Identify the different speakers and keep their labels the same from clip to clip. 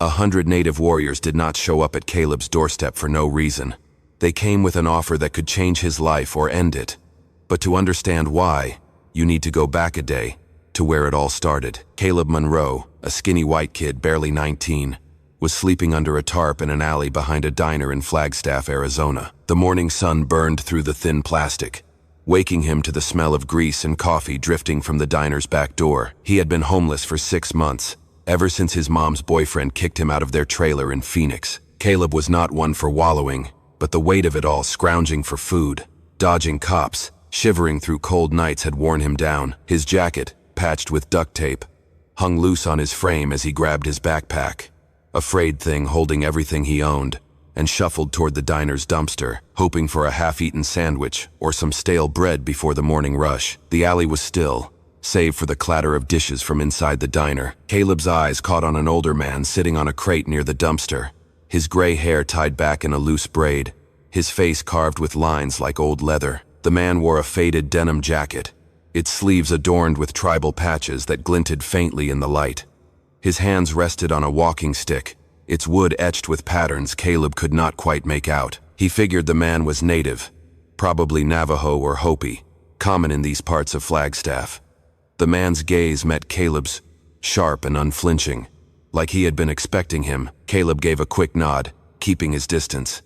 Speaker 1: 100 native warriors did not show up at Caleb's doorstep for no reason. They came with an offer that could change his life or end it. But to understand why, you need to go back a day, to where it all started. Caleb Monroe, a skinny white kid barely 19, was sleeping under a tarp in an alley behind a diner in Flagstaff, Arizona. The morning sun burned through the thin plastic, waking him to the smell of grease and coffee drifting from the diner's back door. He had been homeless for 6 months, ever since his mom's boyfriend kicked him out of their trailer in Phoenix. Caleb was not one for wallowing, but the weight of it all, scrounging for food, dodging cops, shivering through cold nights, had worn him down. His jacket, patched with duct tape, hung loose on his frame as he grabbed his backpack, a frayed thing holding everything he owned, and shuffled toward the diner's dumpster, hoping for a half-eaten sandwich or some stale bread before the morning rush. The alley was still, save for the clatter of dishes from inside the diner. Caleb's eyes caught on an older man sitting on a crate near the dumpster, his gray hair tied back in a loose braid, his face carved with lines like old leather. The man wore a faded denim jacket, its sleeves adorned with tribal patches that glinted faintly in the light. His hands rested on a walking stick, its wood etched with patterns Caleb could not quite make out. He figured the man was native, probably Navajo or Hopi, common in these parts of Flagstaff. The man's gaze met Caleb's, sharp and unflinching. Like he had been expecting him, Caleb gave a quick nod, keeping his distance.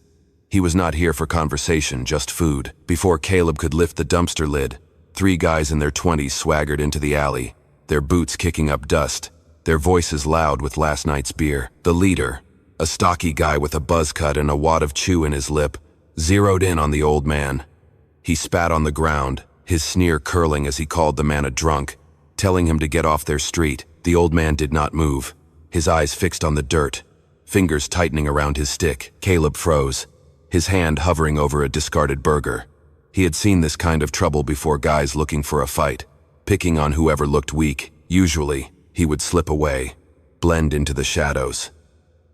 Speaker 1: He was not here for conversation, just food. Before Caleb could lift the dumpster lid, 3 guys in their 20s swaggered into the alley, their boots kicking up dust, their voices loud with last night's beer. The leader, a stocky guy with a buzz cut and a wad of chew in his lip, zeroed in on the old man. He spat on the ground, his sneer curling as he called the man a drunk, telling him to get off their street. The old man did not move, his eyes fixed on the dirt, fingers tightening around his stick. Caleb froze, his hand hovering over a discarded burger. He had seen this kind of trouble before, guys looking for a fight, picking on whoever looked weak. Usually, he would slip away, blend into the shadows.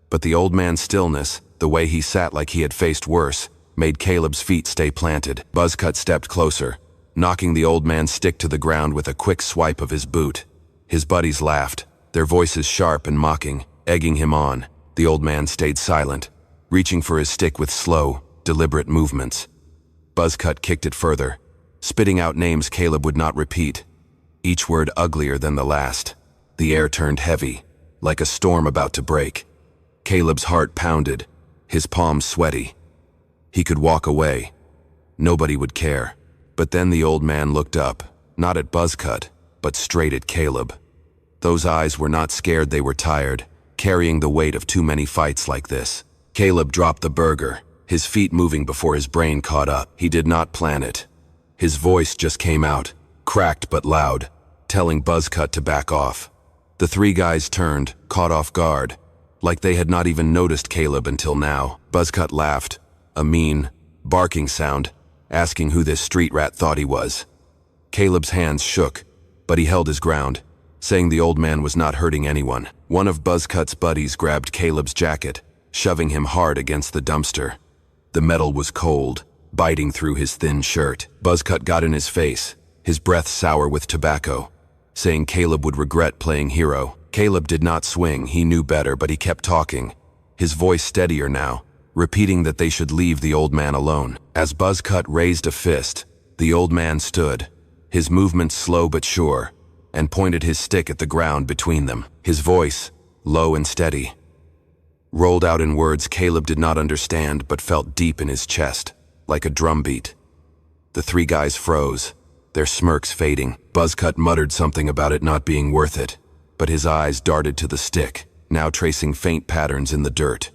Speaker 1: But the old man's stillness, the way he sat like he had faced worse, made Caleb's feet stay planted. Buzzcut stepped closer, knocking the old man's stick to the ground with a quick swipe of his boot. His buddies laughed, their voices sharp and mocking, egging him on. The old man stayed silent, reaching for his stick with slow, deliberate movements. Buzzcut kicked it further, spitting out names Caleb would not repeat, each word uglier than the last. The air turned heavy, like a storm about to break. Caleb's heart pounded, his palms sweaty. He could walk away. Nobody would care. But then the old man looked up, not at Buzzcut, but straight at Caleb. Those eyes were not scared, they were tired, carrying the weight of too many fights like this. Caleb dropped the burger, his feet moving before his brain caught up. He did not plan it. His voice just came out, cracked but loud, telling Buzzcut to back off. The 3 guys turned, caught off guard, like they had not even noticed Caleb until now. Buzzcut laughed, a mean, barking sound, asking who this street rat thought he was. Caleb's hands shook, but he held his ground, saying the old man was not hurting anyone. One of Buzzcut's buddies grabbed Caleb's jacket, shoving him hard against the dumpster. The metal was cold, biting through his thin shirt. Buzzcut got in his face, his breath sour with tobacco, saying Caleb would regret playing hero. Caleb did not swing, he knew better, but he kept talking, his voice steadier now, repeating that they should leave the old man alone. As Buzzcut raised a fist, the old man stood, his movements slow but sure, and pointed his stick at the ground between them. His voice, low and steady, rolled out in words Caleb did not understand but felt deep in his chest, like a drumbeat. The 3 guys froze, their smirks fading. Buzzcut muttered something about it not being worth it, but his eyes darted to the stick, now tracing faint patterns in the dirt.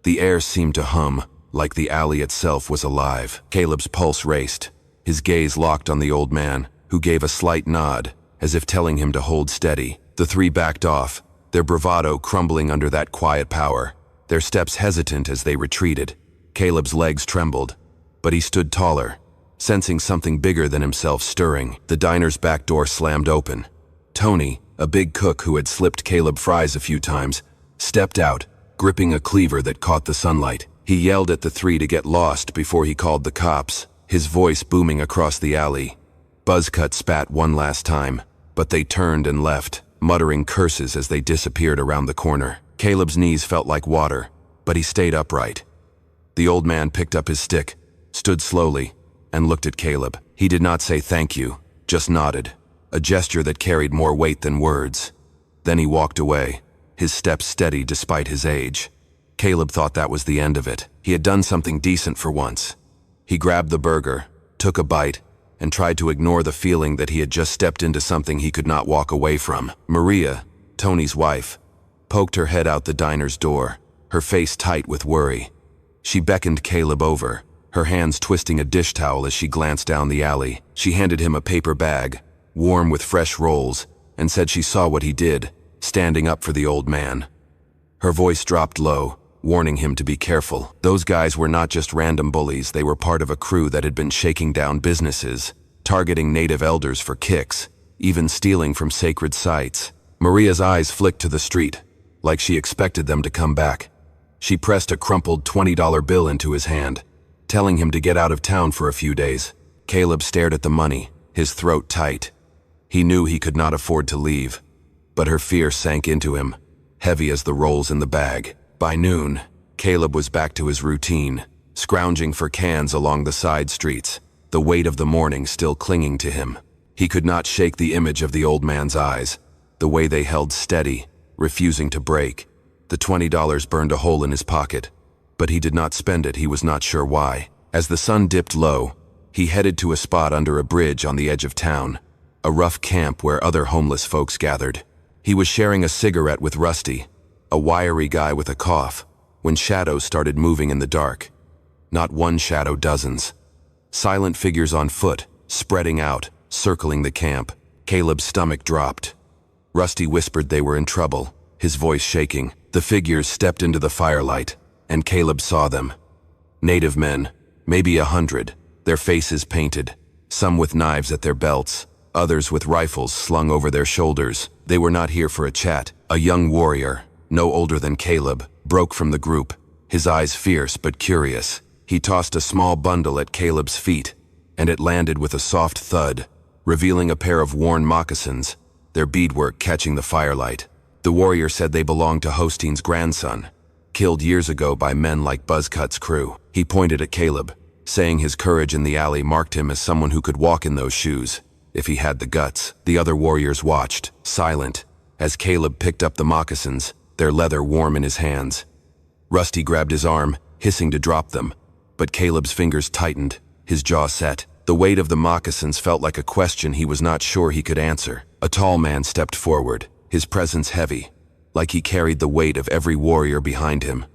Speaker 1: The air seemed to hum, like the alley itself was alive. Caleb's pulse raced, his gaze locked on the old man, who gave a slight nod, as if telling him to hold steady. The 3 backed off, their bravado crumbling under that quiet power, their steps hesitant as they retreated. Caleb's legs trembled, but he stood taller, sensing something bigger than himself stirring. The diner's back door slammed open. Tony, a big cook who had slipped Caleb fries a few times, stepped out, gripping a cleaver that caught the sunlight. He yelled at the 3 to get lost before he called the cops, his voice booming across the alley. Buzzcut spat one last time, but they turned and left, muttering curses as they disappeared around the corner. Caleb's knees felt like water, but he stayed upright. The old man picked up his stick, stood slowly, and looked at Caleb. He did not say thank you, just nodded, a gesture that carried more weight than words. Then he walked away, his steps steady despite his age. Caleb thought that was the end of it. He had done something decent for once. He grabbed the burger, took a bite, and tried to ignore the feeling that he had just stepped into something he could not walk away from. Maria, Tony's wife, poked her head out the diner's door, her face tight with worry. She beckoned Caleb over, her hands twisting a dish towel as she glanced down the alley. She handed him a paper bag, warm with fresh rolls, and said she saw what he did, standing up for the old man. Her voice dropped low, warning him to be careful. Those guys were not just random bullies, they were part of a crew that had been shaking down businesses, targeting native elders for kicks, even stealing from sacred sites. Maria's eyes flicked to the street, like she expected them to come back. She pressed a crumpled $20 bill into his hand, telling him to get out of town for a few days. Caleb stared at the money, his throat tight. He knew he could not afford to leave, but her fear sank into him, heavy as the rolls in the bag. By noon, Caleb was back to his routine, scrounging for cans along the side streets, the weight of the morning still clinging to him. He could not shake the image of the old man's eyes, the way they held steady, refusing to break. The $20 burned a hole in his pocket, but he did not spend it. He was not sure why. As the sun dipped low, he headed to a spot under a bridge on the edge of town, a rough camp where other homeless folks gathered. He was sharing a cigarette with Rusty, a wiry guy with a cough, when shadows started moving in the dark. Not one shadow, dozens. Silent figures on foot, spreading out, circling the camp. Caleb's stomach dropped. Rusty whispered they were in trouble, his voice shaking. The figures stepped into the firelight, and Caleb saw them. Native men, maybe 100, their faces painted, some with knives at their belts, others with rifles slung over their shoulders. They were not here for a chat. A young warrior, no older than Caleb, broke from the group, his eyes fierce but curious. He tossed a small bundle at Caleb's feet, and it landed with a soft thud, revealing a pair of worn moccasins, their beadwork catching the firelight. The warrior said they belonged to Hostein's grandson, killed years ago by men like Buzzcut's crew. He pointed at Caleb, saying his courage in the alley marked him as someone who could walk in those shoes, if he had the guts. The other warriors watched, silent, as Caleb picked up the moccasins, their leather warm in his hands. Rusty grabbed his arm, hissing to drop them, but Caleb's fingers tightened, his jaw set. The weight of the moccasins felt like a question he was not sure he could answer. A tall man stepped forward, his presence heavy, like he carried the weight of every warrior behind him.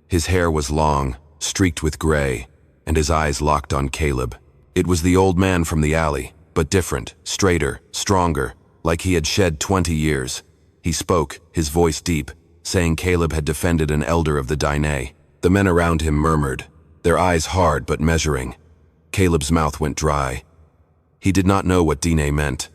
Speaker 1: His hair was long, streaked with gray, and his eyes locked on Caleb. It was the old man from the alley, but different, straighter, stronger, like he had shed 20 years. He spoke, his voice deep, saying Caleb had defended an elder of the Dine. The men around him murmured, their eyes hard but measuring. Caleb's mouth went dry. He did not know what Dine meant,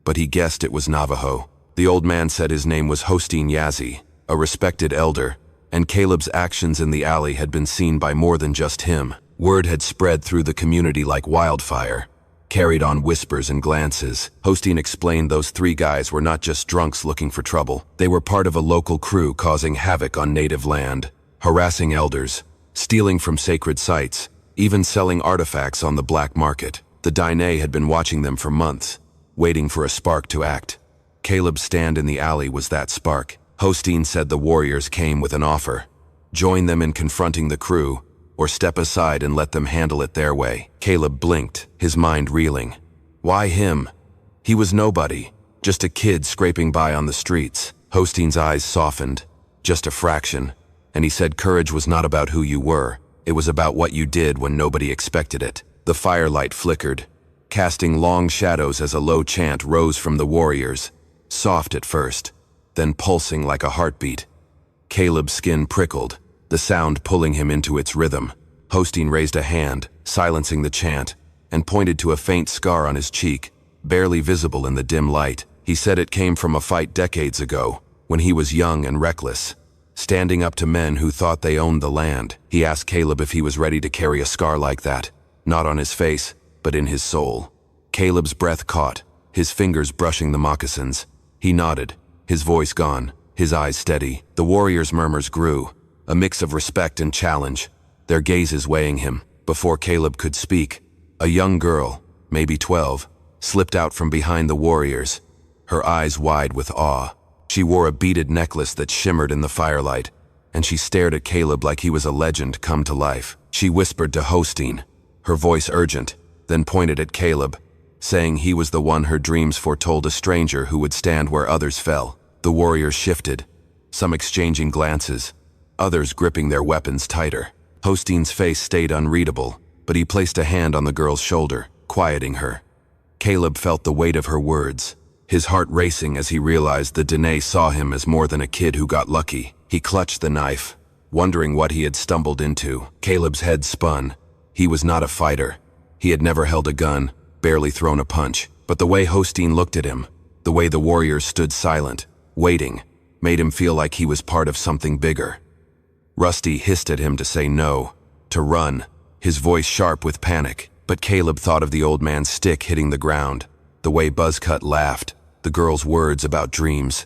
Speaker 1: but he guessed it was Navajo. The old man said his name was Hostein Yazzie, a respected elder, and Caleb's actions in the alley had been seen by more than just him. Word had spread through the community like wildfire, carried on whispers and glances. Hostein explained those 3 guys were not just drunks looking for trouble. They were part of a local crew causing havoc on native land, harassing elders, stealing from sacred sites, even selling artifacts on the black market. The Dine had been watching them for months, waiting for a spark to act. Caleb's stand in the alley was that spark. Hostein said the warriors came with an offer. Join them in confronting the crew, or step aside and let them handle it their way. Caleb blinked, his mind reeling. Why him? He was nobody, just a kid scraping by on the streets. Hostein's eyes softened, just a fraction, and he said courage was not about who you were, it was about what you did when nobody expected it. The firelight flickered, casting long shadows as a low chant rose from the warriors, soft at first, then pulsing like a heartbeat. Caleb's skin prickled, the sound pulling him into its rhythm. Hostein raised a hand, silencing the chant, and pointed to a faint scar on his cheek, barely visible in the dim light. He said it came from a fight decades ago, when he was young and reckless, standing up to men who thought they owned the land. He asked Caleb if he was ready to carry a scar like that, not on his face, but in his soul. Caleb's breath caught, his fingers brushing the moccasins. He nodded, his voice gone, his eyes steady. The warriors' murmurs grew, a mix of respect and challenge, their gazes weighing him. Before Caleb could speak, a young girl, maybe 12, slipped out from behind the warriors, her eyes wide with awe. She wore a beaded necklace that shimmered in the firelight, and she stared at Caleb like he was a legend come to life. She whispered to Hosteen, her voice urgent, then pointed at Caleb, saying he was the one her dreams foretold, a stranger who would stand where others fell. The warriors shifted, some exchanging glances, others gripping their weapons tighter. Hosteen's face stayed unreadable, but he placed a hand on the girl's shoulder, quieting her. Caleb felt the weight of her words, his heart racing as he realized that Danae saw him as more than a kid who got lucky. He clutched the knife, wondering what he had stumbled into. Caleb's head spun. He was not a fighter. He had never held a gun, barely thrown a punch. But the way Hosteen looked at him, the way the warriors stood silent, waiting, made him feel like he was part of something bigger. Rusty hissed at him to say no, to run, his voice sharp with panic. But Caleb thought of the old man's stick hitting the ground, the way Buzzcut laughed, the girl's words about dreams.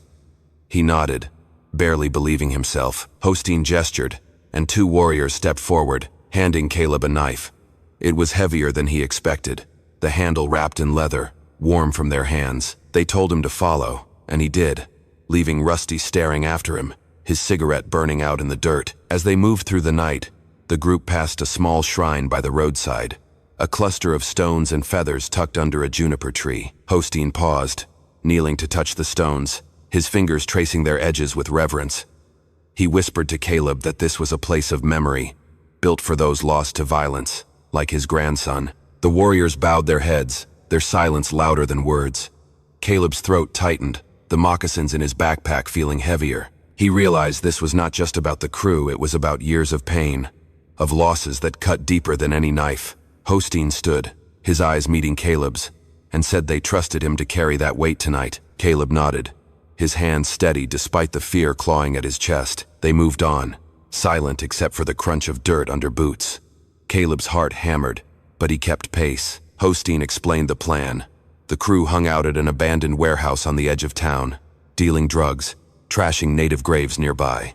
Speaker 1: He nodded, barely believing himself. Hosteen gestured, and 2 warriors stepped forward, handing Caleb a knife. It was heavier than he expected, the handle wrapped in leather, warm from their hands. They told him to follow, and he did, leaving Rusty staring after him, his cigarette burning out in the dirt. As they moved through the night, the group passed a small shrine by the roadside, a cluster of stones and feathers tucked under a juniper tree. Hosteen paused, kneeling to touch the stones, his fingers tracing their edges with reverence. He whispered to Caleb that this was a place of memory, built for those lost to violence, like his grandson. The warriors bowed their heads, their silence louder than words. Caleb's throat tightened, the moccasins in his backpack feeling heavier. He realized this was not just about the crew, it was about years of pain, of losses that cut deeper than any knife. Hosteen stood, his eyes meeting Caleb's, and said they trusted him to carry that weight tonight. Caleb nodded, his hands steady despite the fear clawing at his chest. They moved on, silent except for the crunch of dirt under boots. Caleb's heart hammered, but he kept pace. Hosteen explained the plan. The crew hung out at an abandoned warehouse on the edge of town, dealing drugs, trashing native graves nearby.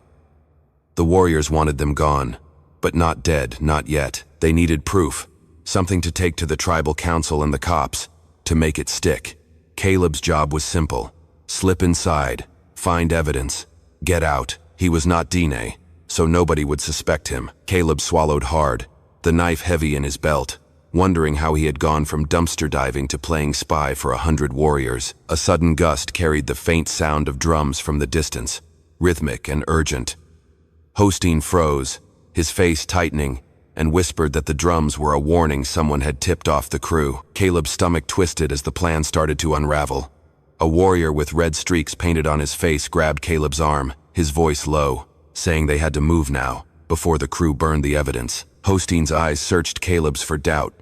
Speaker 1: The warriors wanted them gone, but not dead, not yet. They needed proof, something to take to the tribal council and the cops, to make it stick. Caleb's job was simple. Slip inside, find evidence, get out. He was not Dine, so nobody would suspect him. Caleb swallowed hard, the knife heavy in his belt, wondering how he had gone from dumpster diving to playing spy for 100 warriors. A sudden gust carried the faint sound of drums from the distance, rhythmic and urgent. Hosteen froze, his face tightening, and whispered that the drums were a warning someone had tipped off the crew. Caleb's stomach twisted as the plan started to unravel. A warrior with red streaks painted on his face grabbed Caleb's arm, his voice low, saying they had to move now, before the crew burned the evidence. Hosteen's eyes searched Caleb's for doubt,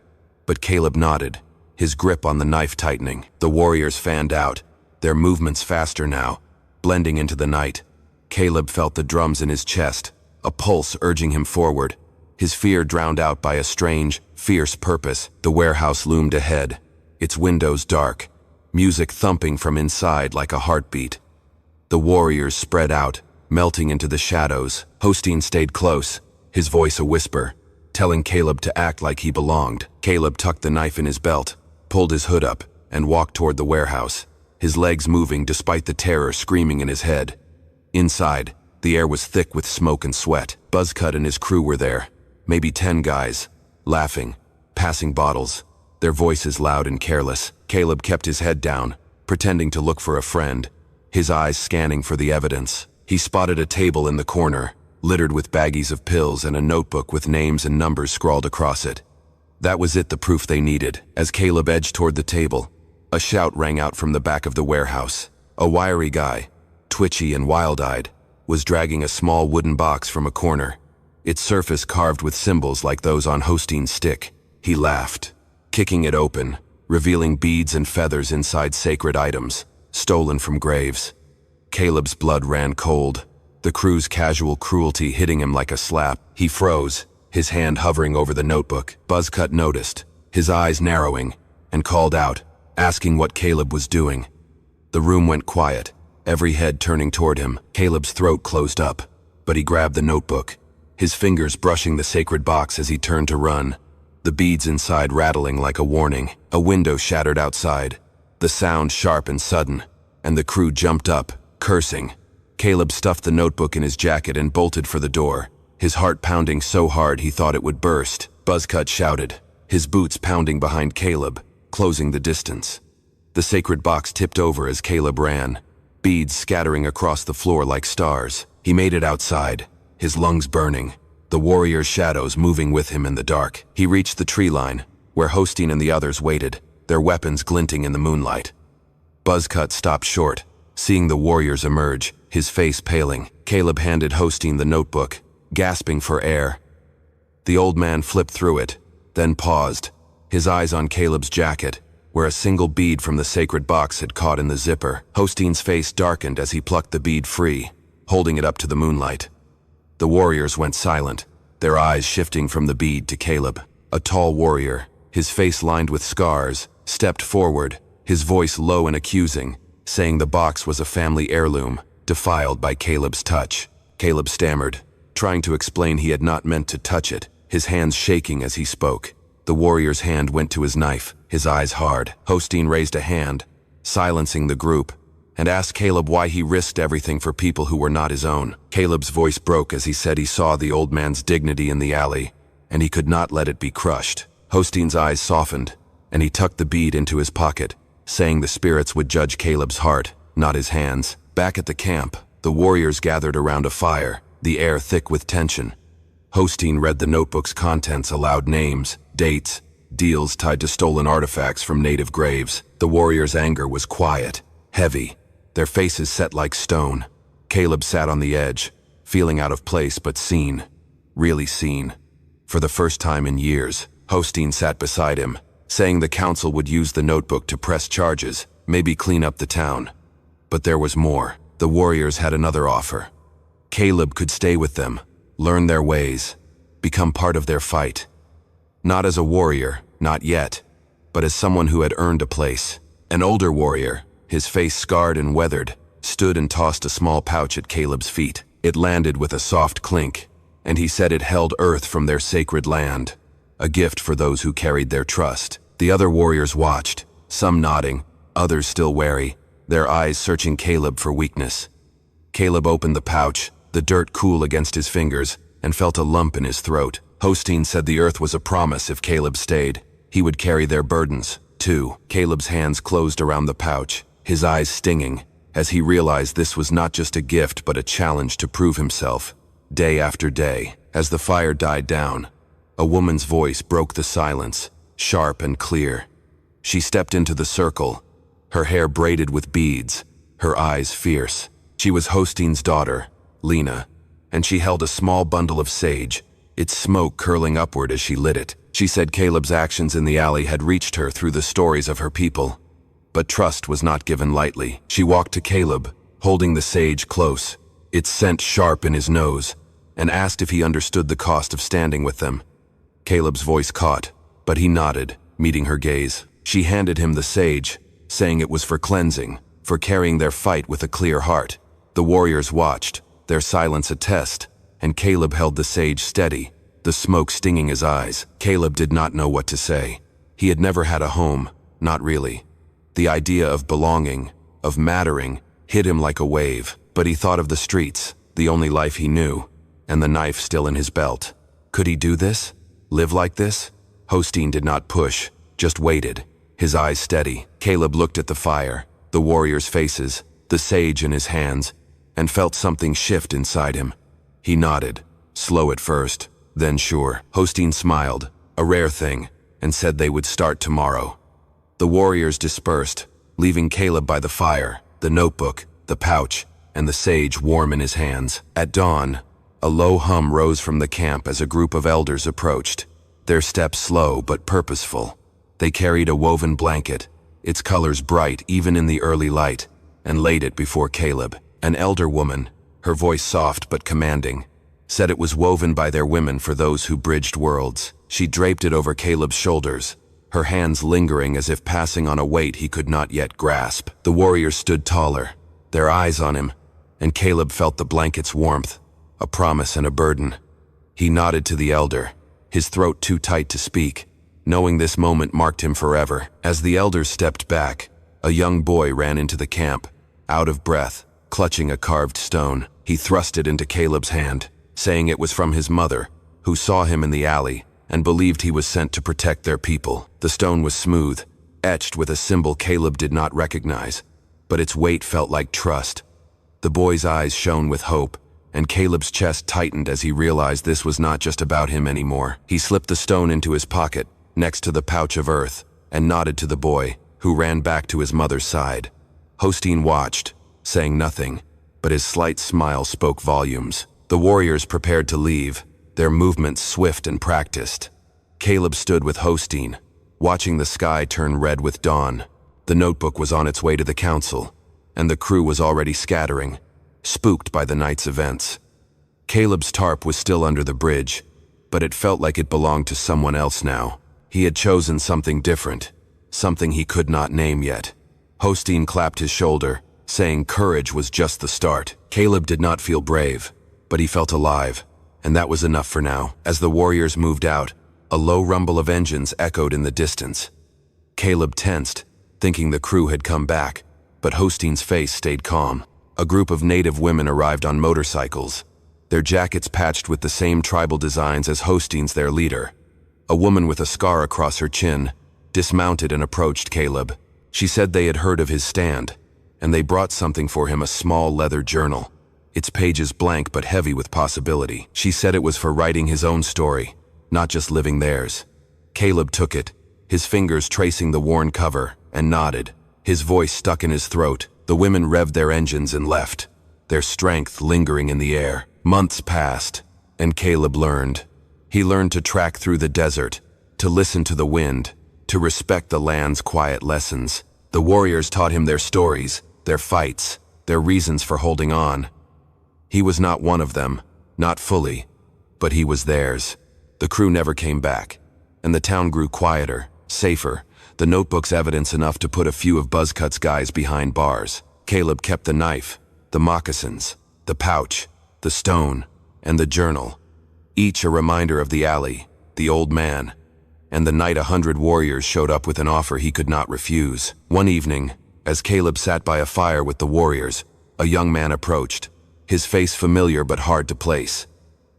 Speaker 1: but Caleb nodded, his grip on the knife tightening. The warriors fanned out, their movements faster now, blending into the night. Caleb felt the drums in his chest, a pulse urging him forward, his fear drowned out by a strange, fierce purpose. The warehouse loomed ahead, its windows dark, music thumping from inside like a heartbeat. The warriors spread out, melting into the shadows. Hosteen stayed close, his voice a whisper, telling Caleb to act like he belonged. Caleb tucked the knife in his belt, pulled his hood up, and walked toward the warehouse, his legs moving despite the terror screaming in his head. Inside, the air was thick with smoke and sweat. Buzzcut and his crew were there, maybe 10 guys, laughing, passing bottles, their voices loud and careless. Caleb kept his head down, pretending to look for a friend, his eyes scanning for the evidence. He spotted a table in the corner, littered with baggies of pills and a notebook with names and numbers scrawled across it. That was it, the proof they needed. As Caleb edged toward the table, a shout rang out from the back of the warehouse. A wiry guy, twitchy and wild-eyed, was dragging a small wooden box from a corner, its surface carved with symbols like those on Hosteen's stick. He laughed, kicking it open, revealing beads and feathers inside sacred items, stolen from graves. Caleb's blood ran cold, the crew's casual cruelty hitting him like a slap. He froze, his hand hovering over the notebook. Buzzcut noticed, his eyes narrowing, and called out, asking what Caleb was doing. The room went quiet, every head turning toward him. Caleb's throat closed up, but he grabbed the notebook, his fingers brushing the sacred box as he turned to run, the beads inside rattling like a warning. A window shattered outside, the sound sharp and sudden, and the crew jumped up, cursing. Caleb stuffed the notebook in his jacket and bolted for the door, his heart pounding so hard he thought it would burst. Buzzcut shouted, his boots pounding behind Caleb, closing the distance. The sacred box tipped over as Caleb ran, beads scattering across the floor like stars. He made it outside, his lungs burning, the warrior's shadows moving with him in the dark. He reached the tree line, where Hosteen and the others waited, their weapons glinting in the moonlight. Buzzcut stopped short, seeing the warriors emerge, his face paling. Caleb handed Hosteen the notebook, gasping for air. The old man flipped through it, then paused, his eyes on Caleb's jacket, where a single bead from the sacred box had caught in the zipper. Hosteen's face darkened as he plucked the bead free, holding it up to the moonlight. The warriors went silent, their eyes shifting from the bead to Caleb. A tall warrior, his face lined with scars, stepped forward, his voice low and accusing, saying the box was a family heirloom, defiled by Caleb's touch. Caleb stammered, trying to explain he had not meant to touch it, his hands shaking as he spoke. The warrior's hand went to his knife, his eyes hard. Hosteen raised a hand, silencing the group, and asked Caleb why he risked everything for people who were not his own. Caleb's voice broke as he said he saw the old man's dignity in the alley, and he could not let it be crushed. Hosteen's eyes softened, and he tucked the bead into his pocket, saying the spirits would judge Caleb's heart, not his hands. Back at the camp, the warriors gathered around a fire, the air thick with tension. Hosteen read the notebook's contents aloud: names, dates, deals tied to stolen artifacts from native graves. The warriors' anger was quiet, heavy, their faces set like stone. Caleb sat on the edge, feeling out of place but seen, really seen. For the first time in years, Hosteen sat beside him, saying the council would use the notebook to press charges, maybe clean up the town. But there was more. The warriors had another offer. Caleb could stay with them, learn their ways, become part of their fight. Not as a warrior, not yet, but as someone who had earned a place. An older warrior, his face scarred and weathered, stood and tossed a small pouch at Caleb's feet. It landed with a soft clink, and he said it held earth from their sacred land, a gift for those who carried their trust. The other warriors watched, some nodding, others still wary, their eyes searching Caleb for weakness. Caleb opened the pouch, the dirt cool against his fingers, and felt a lump in his throat. Hosteen said the earth was a promise if Caleb stayed. He would carry their burdens, too. Caleb's hands closed around the pouch, his eyes stinging, as he realized this was not just a gift but a challenge to prove himself. Day after day, as the fire died down, a woman's voice broke the silence, sharp and clear. She stepped into the circle, her hair braided with beads, her eyes fierce. She was Hosteen's daughter, Lena, and she held a small bundle of sage, its smoke curling upward as she lit it. She said Caleb's actions in the alley had reached her through the stories of her people. But trust was not given lightly. She walked to Caleb, holding the sage close, its scent sharp in his nose, and asked if he understood the cost of standing with them. Caleb's voice caught, but he nodded, meeting her gaze. She handed him the sage, saying it was for cleansing, for carrying their fight with a clear heart. The warriors watched, their silence a test, and Caleb held the sage steady, the smoke stinging his eyes. Caleb did not know what to say. He had never had a home, not really. The idea of belonging, of mattering, hit him like a wave, but he thought of the streets, the only life he knew, and the knife still in his belt. Could he do this? Live like this? Hosteen did not push, just waited, his eyes steady. Caleb looked at the fire, the warriors' faces, the sage in his hands, and felt something shift inside him. He nodded, slow at first, then sure. Hosteen smiled, a rare thing, and said they would start tomorrow. The warriors dispersed, leaving Caleb by the fire, the notebook, the pouch, and the sage warm in his hands. At dawn, a low hum rose from the camp as a group of elders approached, their steps slow but purposeful. They carried a woven blanket, its colors bright even in the early light, and laid it before Caleb. An elder woman, her voice soft but commanding, said it was woven by their women for those who bridged worlds. She draped it over Caleb's shoulders, her hands lingering as if passing on a weight he could not yet grasp. The warriors stood taller, their eyes on him, and Caleb felt the blanket's warmth, a promise and a burden. He nodded to the elder, his throat too tight to speak, knowing this moment marked him forever. As the elders stepped back, a young boy ran into the camp, out of breath, clutching a carved stone. He thrust it into Caleb's hand, saying it was from his mother, who saw him in the alley and believed he was sent to protect their people. The stone was smooth, etched with a symbol Caleb did not recognize, but its weight felt like trust. The boy's eyes shone with hope, and Caleb's chest tightened as he realized this was not just about him anymore. He slipped the stone into his pocket, next to the pouch of earth, and nodded to the boy, who ran back to his mother's side. Hosteen watched, saying nothing, but his slight smile spoke volumes. The warriors prepared to leave, their movements swift and practiced. Caleb stood with Hosteen, watching the sky turn red with dawn. The notebook was on its way to the council, and the crew was already scattering, spooked by the night's events. Caleb's tarp was still under the bridge, but it felt like it belonged to someone else now. He had chosen something different, something he could not name yet. Hosteen clapped his shoulder, saying courage was just the start. Caleb did not feel brave, but he felt alive, and that was enough for now. As the warriors moved out, a low rumble of engines echoed in the distance. Caleb tensed, thinking the crew had come back, but Hosteen's face stayed calm. A group of native women arrived on motorcycles, their jackets patched with the same tribal designs as Hosteen's, their leader. A woman with a scar across her chin dismounted and approached Caleb. She said they had heard of his stand, and they brought something for him, a small leather journal, its pages blank but heavy with possibility. She said it was for writing his own story, not just living theirs. Caleb took it, his fingers tracing the worn cover, and nodded, his voice stuck in his throat. The women revved their engines and left, their strength lingering in the air. Months passed, and Caleb learned. He learned to track through the desert, to listen to the wind, to respect the land's quiet lessons. The warriors taught him their stories, their fights, their reasons for holding on. He was not one of them, not fully, but he was theirs. The crew never came back, and the town grew quieter, safer, the notebook's evidence enough to put a few of Buzzcut's guys behind bars. Caleb kept the knife, the moccasins, the pouch, the stone, and the journal, each a reminder of the alley, the old man, and the night 100 warriors showed up with an offer he could not refuse. One evening, as Caleb sat by a fire with the warriors, a young man approached, his face familiar but hard to place.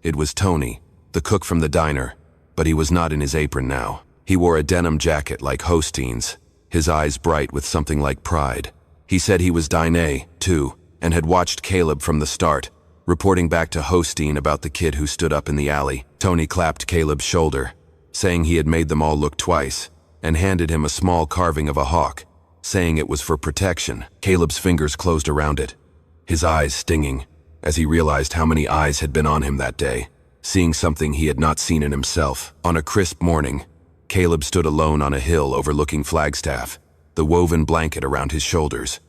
Speaker 1: It was Tony, the cook from the diner, but he was not in his apron now. He wore a denim jacket like Hosteen's, his eyes bright with something like pride. He said he was Dine, too, and had watched Caleb from the start, reporting back to Hosteen about the kid who stood up in the alley. Tony clapped Caleb's shoulder, saying he had made them all look twice, and handed him a small carving of a hawk, saying it was for protection. Caleb's fingers closed around it, his eyes stinging, as he realized how many eyes had been on him that day, seeing something he had not seen in himself. On a crisp morning, Caleb stood alone on a hill overlooking Flagstaff, the woven blanket around his shoulders.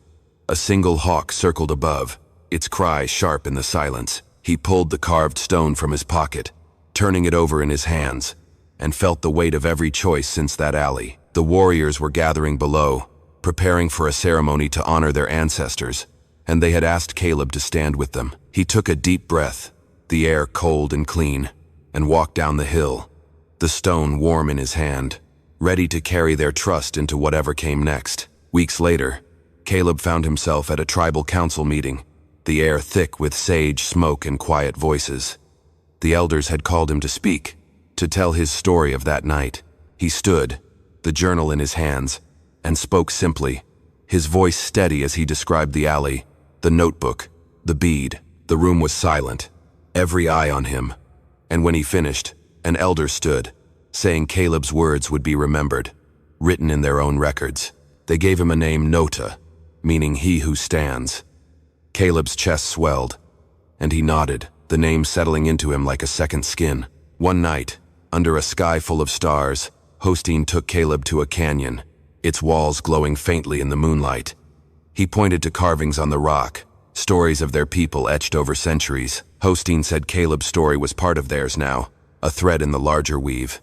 Speaker 1: A single hawk circled above, its cry sharp in the silence. He pulled the carved stone from his pocket, turning it over in his hands, and felt the weight of every choice since that alley. The warriors were gathering below, preparing for a ceremony to honor their ancestors, and they had asked Caleb to stand with them. He took a deep breath, the air cold and clean, and walked down the hill, the stone warm in his hand, ready to carry their trust into whatever came next. Weeks later, Caleb found himself at a tribal council meeting, the air thick with sage smoke and quiet voices. The elders had called him to speak, to tell his story of that night. He stood, the journal in his hands, and spoke simply, his voice steady as he described the alley, the notebook, the bead. The room was silent, every eye on him. And when he finished, an elder stood, saying Caleb's words would be remembered, written in their own records. They gave him a name, Nota, meaning he who stands. Caleb's chest swelled, and he nodded, the name settling into him like a second skin. One night, under a sky full of stars, Hosteen took Caleb to a canyon, its walls glowing faintly in the moonlight. He pointed to carvings on the rock, stories of their people etched over centuries. Hosteen said Caleb's story was part of theirs now, a thread in the larger weave.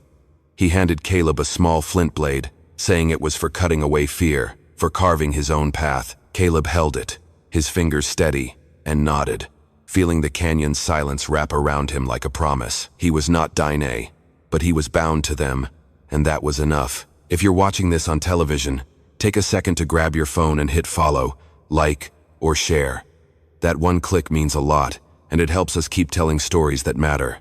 Speaker 1: He handed Caleb a small flint blade, saying it was for cutting away fear, for carving his own path. Caleb held it, his fingers steady, and nodded, feeling the canyon's silence wrap around him like a promise. He was not Dine, but he was bound to them, and that was enough. If you're watching this on television, take a second to grab your phone and hit follow, like, or share. That one click means a lot, and it helps us keep telling stories that matter.